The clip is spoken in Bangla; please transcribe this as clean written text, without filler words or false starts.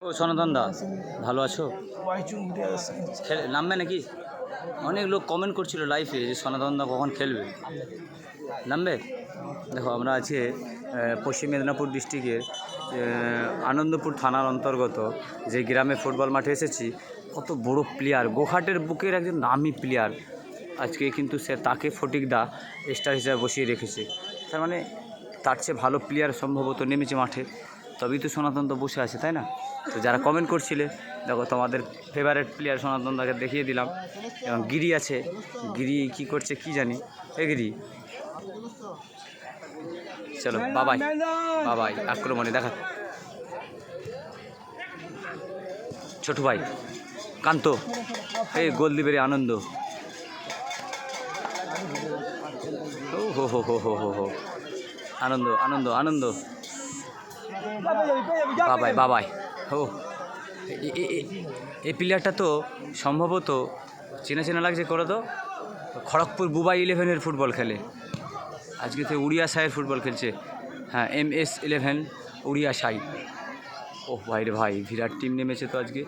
ও সনাতন দা, ভালো আছো? নামবে নাকি? অনেক লোক কমেন্ট করছিল লাইফে যে সনাতন দা কখন খেলবে, নামবে? দেখো, আমরা আজকে পশ্চিম মেদিনীপুর ডিস্ট্রিক্টের আনন্দপুর থানার অন্তর্গত যে গ্রামে ফুটবল মাঠে এসেছি। কত বড় প্লেয়ার, গোহাটের বুকের একজন নামি প্লেয়ার, আজকে কিন্তু তাকে ফটিকদা স্টার হিসাবে বসিয়ে রেখেছে। তার মানে তার চেয়ে ভালো প্লেয়ার সম্ভবত নেমেছে মাঠে, তবেই তো সনাতন দা বসে আছে, তাই না? তো যারা কমেন্ট করছিলে, দেখো তোমাদের ফেভারিট প্লেয়ার সনাতন দাকে দেখিয়ে দিলাম। এবং গিরি আছে, গিরি কি করছে কি জানি। এ গিরি, চলো বাবাই বাবাই, আক্রমণে দেখা। ছোট ভাই কান্ত, এই গোল দিবে রে আনন্দ। ও হো হো হো হো হো হো, আনন্দ আনন্দ আনন্দ, বাবাই বাবাই। ও এই প্লেয়ারটা তো সম্ভবত চেনা চেনা লাগছে। করে তো খড়গপুর বুবাই 11-এর ফুটবল খেলে, আজকে তো উড়িয়া সাইয়ের ফুটবল খেলছে। হ্যাঁ, MS-11 উড়িয়া সাই। ও ভাই রে ভাই, বিরাট টিম নেমেছে তো আজকে।